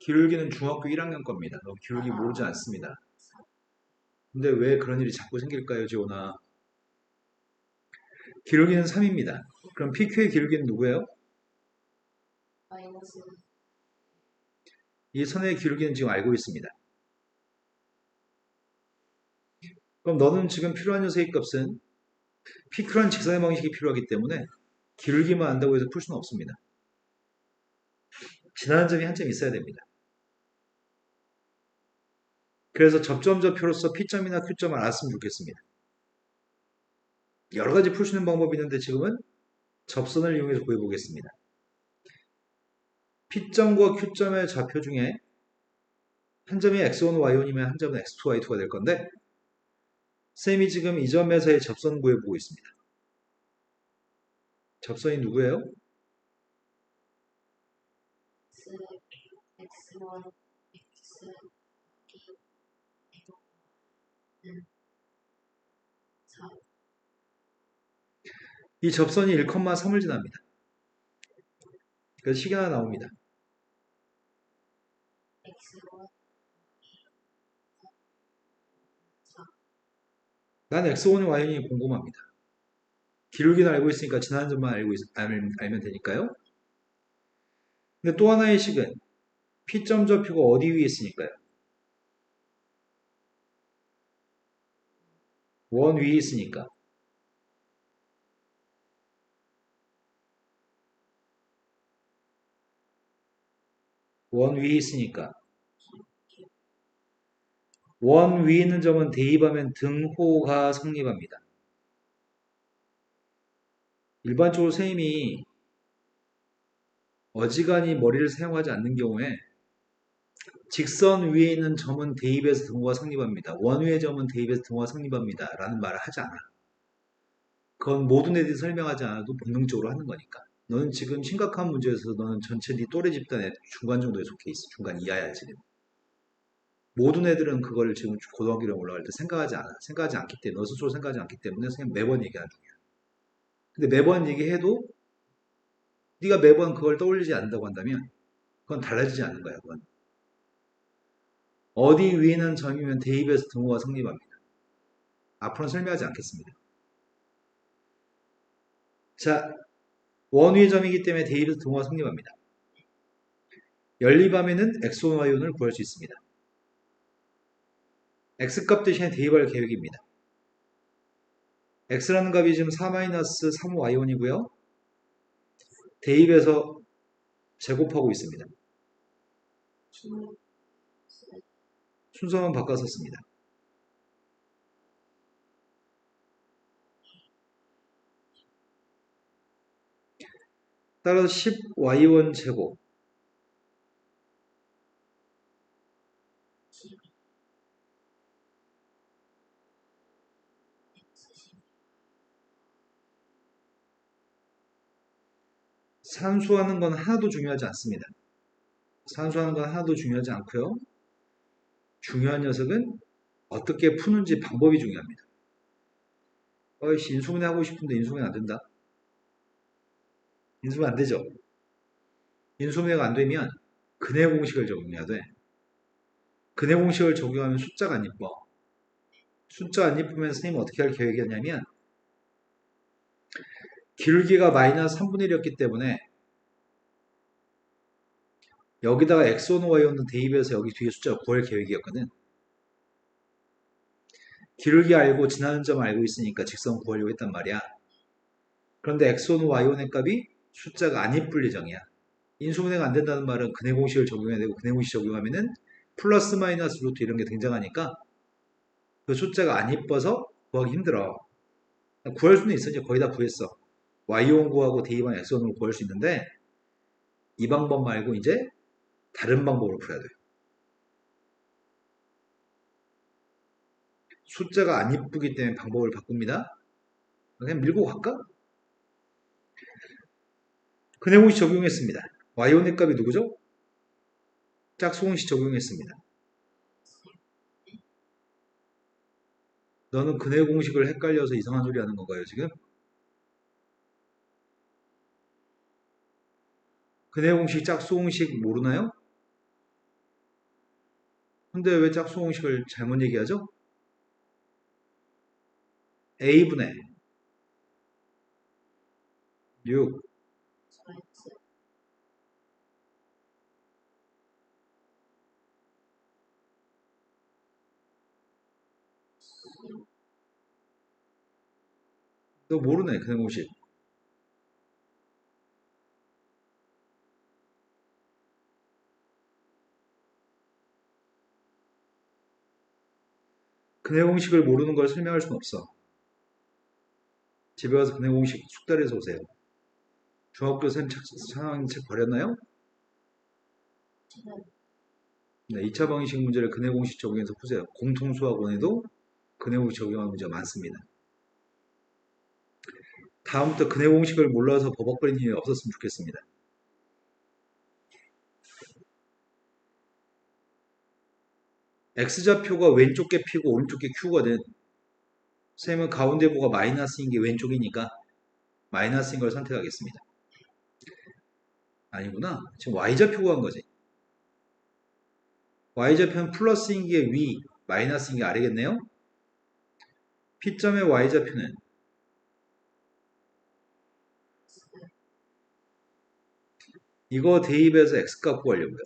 기울기는 중학교 1학년 겁니다. 기울기 모르지 않습니다. 근데 왜 그런 일이 자꾸 생길까요, 지원아? 기울기는 3입니다. 그럼 PQ의 기울기는 누구예요? 마이너스 이 선의 기울기는 지금 알고 있습니다. 그럼 너는 지금 필요한 녀석의 값은 피크란 직선의 방식이 필요하기 때문에 기울기만 안다고 해서 풀 수는 없습니다. 지나는 점이 한 점 있어야 됩니다. 그래서 접점좌표로서 P점이나 Q점을 알았으면 좋겠습니다. 여러 가지 풀 수 있는 방법이 있는데 지금은 접선을 이용해서 구해보겠습니다. P점과 Q점의 좌표 중에 한 점이 x1, y1이면 한 점은 x2, y2가 될 건데 쌤이 지금 이 점에서의 접선 구해보고 있습니다. 접선이 누구예요? x1, x2, 는 4, 이 접선이 1,3을 지납니다. 그래서 식이 하나 나옵니다. x1, 4, 난 x1이 y이 궁금합니다. 기울기는 알고 있으니까 지나는 점만 알면 되니까요. 근데 또 하나의 식은 P점 좌표가 어디 위에 있으니까요. 원 위에 있으니까. 원 위에 있으니까. 원 위에 있는 점은 대입하면 등호가 성립합니다. 일반적으로 선생님이 어지간히 머리를 사용하지 않는 경우에 직선 위에 있는 점은 대입해서 등호가 성립합니다. 원 위의 점은 대입해서 등호가 성립합니다. 라는 말을 하지 않아. 그건 모든 애들이 설명하지 않아도 본능적으로 하는 거니까. 너는 지금 심각한 문제에서 너는 전체 네 또래 집단의 중간 정도에 속해 있어. 중간 이하야 지금. 모든 애들은 그걸 지금 고등학교로 올라갈 때 생각하지 않아. 생각하지 않기 때문에, 너 스스로 생각하지 않기 때문에 선생님 매번 얘기하는 중이야. 근데 매번 얘기해도 네가 매번 그걸 떠올리지 않는다고 한다면 그건 달라지지 않는 거야. 그건. 어디 위에는 점이면 대입해서 등호가 성립합니다. 앞으로는 설명하지 않겠습니다. 자, 원위의 점이기 때문에 대입해서 등호가 성립합니다. 연립하면은 x1, y1을 구할 수 있습니다. x값 대신에 대입할 계획입니다. x라는 값이 지금 4-3y1이고요. 대입해서 제곱하고 있습니다. 순서만 바꿔서 씁니다. 따라서 10y1 제곱 산수하는 건 하나도 중요하지 않습니다. 산수하는 건 하나도 중요하지 않고요. 중요한 녀석은 어떻게 푸는지 방법이 중요합니다. 어이씨, 인수분해 하고 싶은데 인수분해 안 된다. 인수분해 안 되죠. 인수분해가 안 되면 근해 공식을 적용해야 돼. 근해 공식을 적용하면 숫자가 안 이뻐. 숫자 안 이쁘면 선생님 어떻게 할 계획이었냐면 기울기가 마이너스 3분의 1이었기 때문에 여기다가 x1, y1은 대입해서 여기 뒤에 숫자 구할 계획이었거든. 기울기 알고 지나는 점 알고 있으니까 직선 구하려고 했단 말이야. 그런데 x1, y1의 값이 숫자가 안 이쁠 예정이야. 인수분해가 안 된다는 말은 근해 공식을 적용해야 되고 근해 공식 적용하면은 플러스 마이너스 루트 이런 게 등장하니까 그 숫자가 안 이뻐서 구하기 힘들어. 구할 수는 있어. 이제 거의 다 구했어. y1 구하고 대입한 x1을 구할 수 있는데 이 방법 말고 이제 다른 방법으로 풀어야 돼. 숫자가 안 이쁘기 때문에 방법을 바꿉니다. 그냥 밀고 갈까? 근해 공식 적용했습니다. y1의 값이 누구죠? 짝수공식 적용했습니다. 너는 근해 공식을 헷갈려서 이상한 소리 하는 건가요, 지금? 근해 공식, 짝수 공식 모르나요? 근데 왜 짝수 공식을 잘못 얘기하죠? a분의 6, 너 모르네, 근해 공식. 근해 공식을 모르는 걸 설명할 수는 없어. 집에 가서 근해 공식 숙달해서 오세요. 중학교 쌤 상황 책 버렸나요? 지금 네, 2차 방정식 문제를 근해 공식 적용해서 푸세요. 공통수학원에도 근해 공식 적용하는 문제가 많습니다. 다음부터 근해 공식을 몰라서 버벅거리는 일이 없었으면 좋겠습니다. X좌표가 왼쪽 게 P고 오른쪽 게 Q거든. 쌤은 가운데 부가 마이너스인 게 왼쪽이니까 마이너스인 걸 선택하겠습니다. 아니구나. 지금 Y좌표 구한 거지. Y좌표는 플러스인 게 위, 마이너스인 게 아래겠네요. P점의 Y좌표는 이거 대입해서 X값 구하려고요.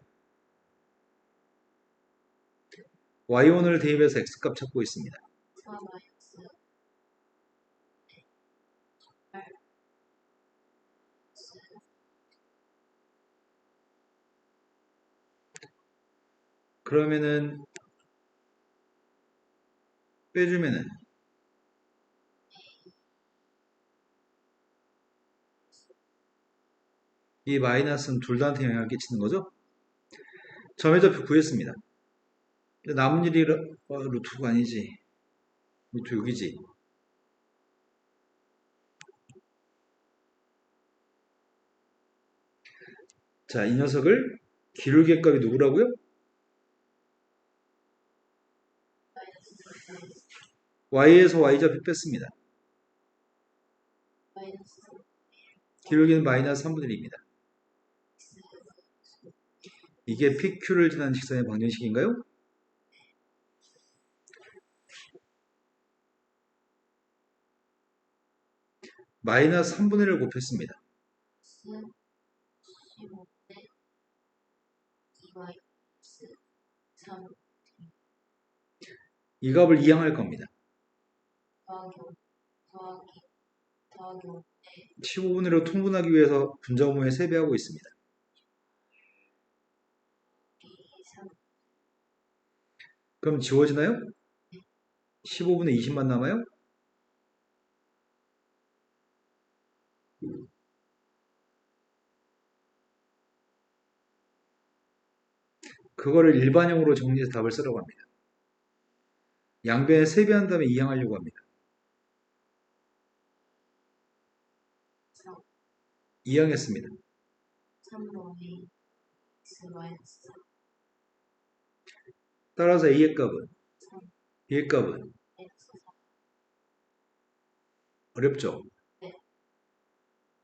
Y1을 대입해서 X값 찾고 있습니다. 4 마이너스 8 그러면은 빼주면은 이 마이너스는 둘 다한테 영향을 끼치는 거죠? 점의 좌표 구했습니다. 근데 남은 일이 루트가 아니지. 루트 6이지. 자, 이 녀석을 기울기 값이 누구라고요? Y에서 Y좌표 뺐습니다. 마이너스 기울기는 마이너스 3분의 1입니다. 이게 PQ를 지난 직선의 방정식인가요? 마이너스 3분의 1을 곱했습니다. 15대 2 마이너스 3 이 값을 이항할 겁니다. 더하기 5 더하기 5 15분의 1로 통분하기 위해서 분자구문에 세배하고 있습니다. 3 그럼 지워지나요? 15분의 20만 남아요? 그거를 일반형으로 정리해서 답을 쓰라고 합니다. 양변에 세배한 다음에 이항하려고 합니다. 3 이항했습니다. 3분의 X 마이너스 3 따라서 A의 값은 3 B의 값은 X 3 어렵죠? 네.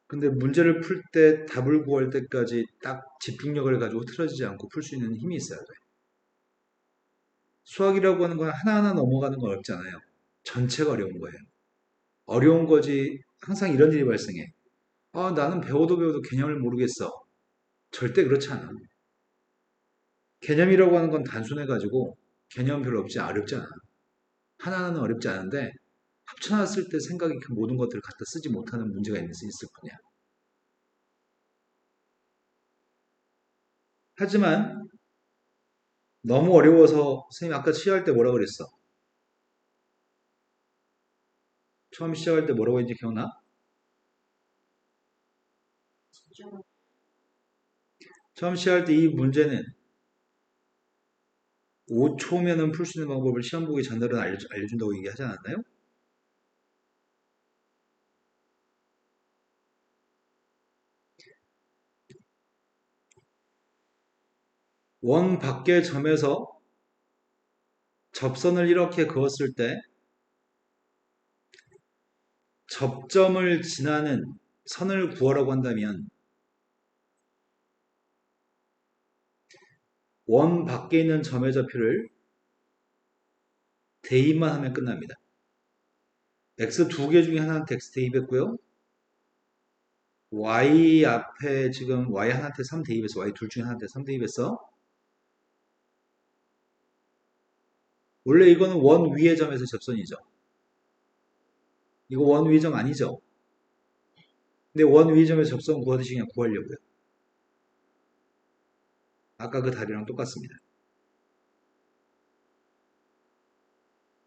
근데 문제를 풀 때 답을 구할 때까지 딱 집중력을 가지고 틀어지지 않고 풀 수 있는 힘이 있어야 돼. 수학이라고 하는 건 하나하나 넘어가는 건 어렵지 않아요. 전체가 어려운 거예요. 어려운 거지 항상 이런 일이 발생해. 아, 나는 배워도 개념을 모르겠어. 절대 그렇지 않아. 개념이라고 하는 건 단순해가지고 개념 별로 어렵지 않아. 하나하나는 어렵지 않은데 합쳐놨을 때 생각이 그 모든 것들을 갖다 쓰지 못하는 문제가 있을 뿐이야. 하지만 너무 어려워서 선생님 아까 시작할 때 뭐라 그랬어? 처음 시작할 때 뭐라고 했는지 기억나? 집중 처음 시작할 때 이 문제는 5초면은 풀 수 있는 방법을 시험 보기 전날은 알려준다고 얘기하지 않았나요? 원 밖의 점에서 접선을 이렇게 그었을 때 접점을 지나는 선을 구하라고 한다면 원 밖에 있는 점의 좌표를 대입만 하면 끝납니다. x 두 개 중에 하나한테 x 대입했고요. y 앞에 지금 y 하나한테 3 대입했어. y 둘 중에 하나한테 3 대입했어. 원래 이거는 원 위의 점에서 접선이죠. 이거 원위점 아니죠? 근데 원위점에서 접선 구하듯이 그냥 구하려고요. 아까 그 답이랑 똑같습니다.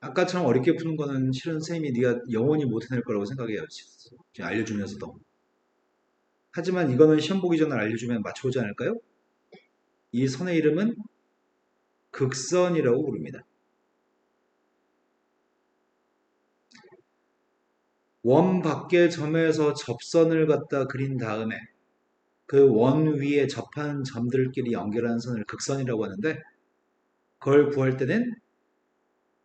아까처럼 어렵게 푸는 거는 실은 선생님이 네가 영원히 못 해낼 거라고 생각해요. 지금 알려주면서도. 하지만 이거는 시험 보기 전에 알려주면 맞춰오지 않을까요? 이 선의 이름은 극선이라고 부릅니다. 원 밖의 점에서 접선을 갖다 그린 다음에 그 원 위에 접한 점들끼리 연결하는 선을 극선이라고 하는데 그걸 구할 때는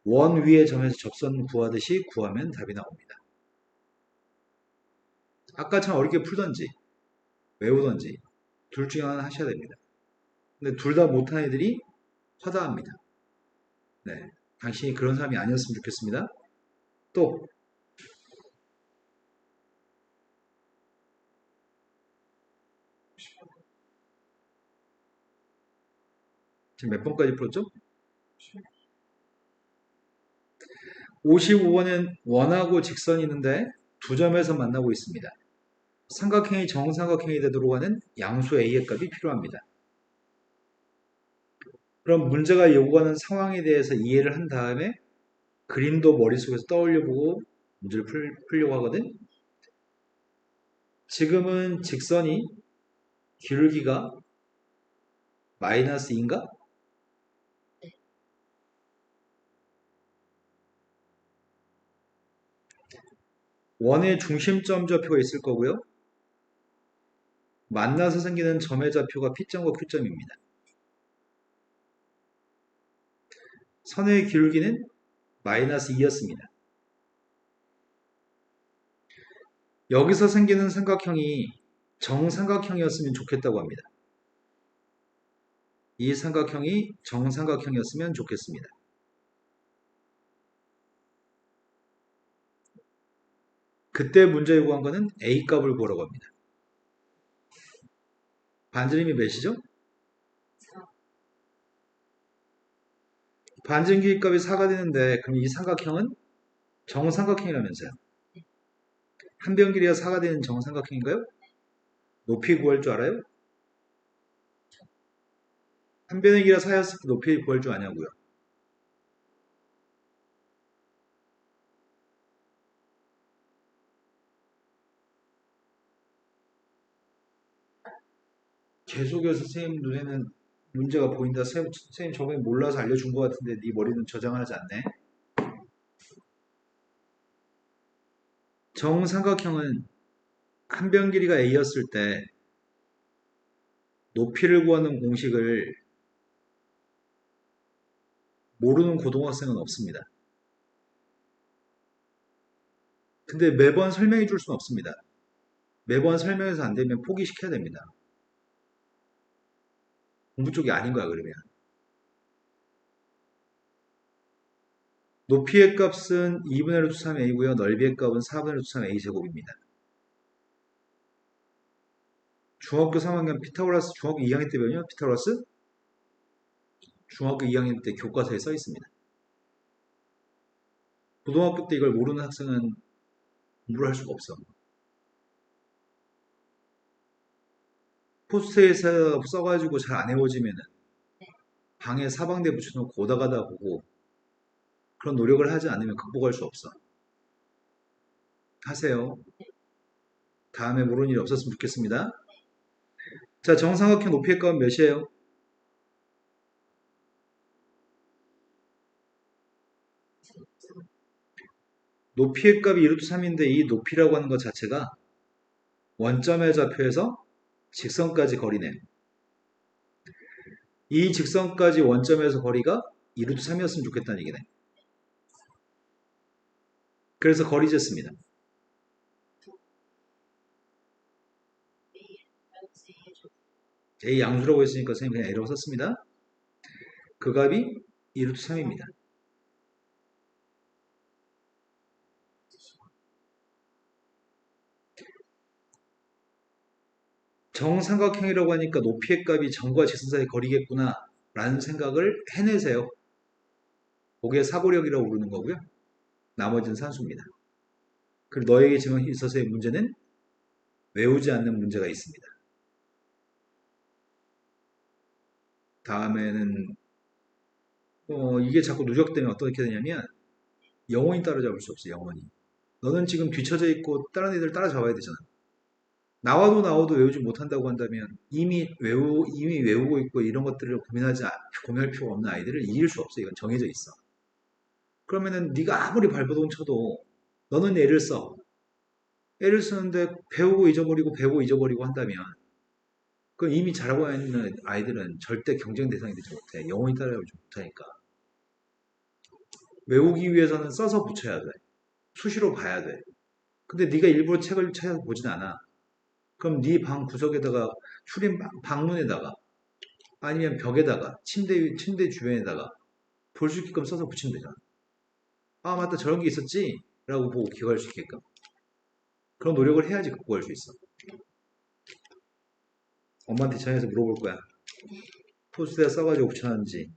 원 위의 점에서 접선 구하듯이 구하면 답이 나옵니다. 아까처럼 어렵게 풀던지 외우던지 둘 중에 하나 하셔야 됩니다. 근데 둘 다 못한 애들이 허다합니다. 네, 당신이 그런 사람이 아니었으면 좋겠습니다. 또 지금 몇 번까지 풀었죠? 55번은 원하고 직선이 있는데 두 점에서 만나고 있습니다. 삼각형이 정삼각형이 되도록 하는 양수 A의 값이 필요합니다. 그럼 문제가 요구하는 상황에 대해서 이해를 한 다음에 그림도 머릿속에서 떠올려보고 문제를 풀려고 하거든. 지금은 직선이 기울기가 마이너스 2인가? 원의 중심점 좌표가 있을 거고요. 만나서 생기는 점의 좌표가 P점과 Q점입니다. 선의 기울기는 마이너스 2였습니다. 여기서 생기는 삼각형이 정삼각형이었으면 좋겠다고 합니다. 이 삼각형이 정삼각형이었으면 좋겠습니다. 그때 문제 요구한 거는 A 값을 구하라고 합니다. 반지름이 몇이죠? 반지름 길이 값이 4가 되는데 그럼 이 삼각형은 정삼각형이라면서요. 한 변 길이가 4가 되는 정삼각형인가요? 높이 구할 줄 알아요? 한 변의 길이가 4였을 때 높이 구할 줄 아냐고요. 계속해서 선생님 눈에는 문제가 보인다. 선생님 저번에 몰라서 알려준 것 같은데 네 머리는 저장하지 않네. 정삼각형은 한 변 길이가 A였을 때 높이를 구하는 공식을 모르는 고등학생은 없습니다. 근데 매번 설명해 줄 수는 없습니다. 매번 설명해서 안 되면 포기시켜야 됩니다. 공부 쪽이 아닌 거야, 그러면. 높이의 값은 2분의 루트 3a고요. 넓이의 값은 4분의 루트 3a 제곱입니다. 중학교 3학년 피타고라스 중학교 2학년 때 배우냐? 피타고라스? 중학교 2학년 때 교과서에 써 있습니다. 고등학교 때 이걸 모르는 학생은 공부를 할 수가 없어. 포스트잇에서 써가지고 잘 안 외워지면은 방에 사방대 붙여놓고 오다 가다 보고 그런 노력을 하지 않으면 극복할 수 없어. 하세요. 다음에 모르는 일이 없었으면 좋겠습니다. 자, 정삼각형 높이의 값은 몇이에요? 높이의 값이 2루트 3인데 이 높이라고 하는 것 자체가 원점의 좌표에서 직선까지 거리네. 이 직선까지 원점에서 거리가 2루트 3이었으면 좋겠다는 얘기네. 그래서 거리 쟀습니다. A 양수라고 했으니까 선생님 그냥 A라고 썼습니다. 그 값이 2루트 3입니다. 정삼각형이라고 하니까 높이의 값이 점과 직선 사이의 거리겠구나 라는 생각을 해내세요. 그게 사고력이라고 부르는 거고요. 나머지는 산수입니다. 그리고 너에게 지금 있어서의 문제는 외우지 않는 문제가 있습니다. 다음에는 이게 자꾸 누적되면 어떻게 되냐면 영원히 따라잡을 수 없어. 영원히. 너는 지금 뒤처져 있고 다른 애들 따라잡아야 되잖아. 나와도 외우지 못한다고 한다면 이미 외우고 있고 이런 것들을 고민할 필요가 없는 아이들을 이길 수 없어. 이건 정해져 있어. 그러면은 네가 아무리 발버둥 쳐도 너는 애를 써. 애를 쓰는데 배우고 잊어버리고 한다면 그건 이미 잘하고 있는 아이들은 절대 경쟁 대상이 되지 못해. 영원히 따라오지 못하니까. 외우기 위해서는 써서 붙여야 돼. 수시로 봐야 돼. 근데 네가 일부러 책을 찾아서 보진 않아. 그럼 네 방 구석에다가 방문에다가 아니면 벽에다가 침대 주변에다가 볼 수 있게끔 써서 붙이면 되잖아. 아 맞다 저런 게 있었지? 라고 보고 기억할 수 있게끔. 그런 노력을 해야지 극복할 수 있어. 엄마한테 전화해서 물어볼 거야. 포스트에 써가지고 붙여놨는지